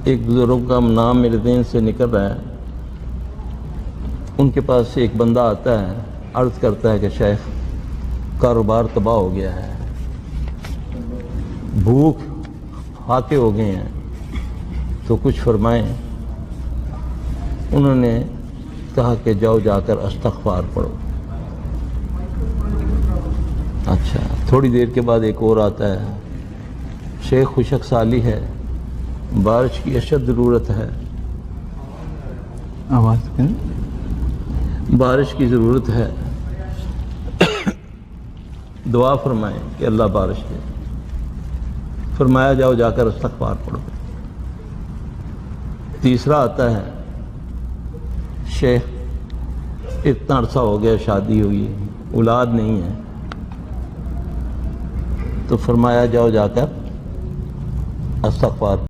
एक बुजुर्ग का नाम मेरे ज़हन से निकल रहा है। उनके पास से एक बंदा आता है, अर्ज़ करता है कि शेख कारोबार तबाह हो गया है, भूख फाके हो गए हैं, तो कुछ फरमाएं। उन्होंने कहा कि जाओ जाकर इस्तग़फ़ार पढ़ो। अच्छा, थोड़ी देर के बाद एक और आता है, शेख खुशक साली है, बारिश की अशद ज़रूरत है, आवाज़ करें, बारिश की ज़रूरत है, दुआ फरमाएं कि अल्लाह बारिश दे। फरमाया जाओ जाकर इस्तग़फ़ार पढ़ो। तीसरा आता है, शेख इतना अरसा हो गया शादी हुई, औलाद नहीं है, तो फरमाया जाओ जाकर इस्तग़फ़ार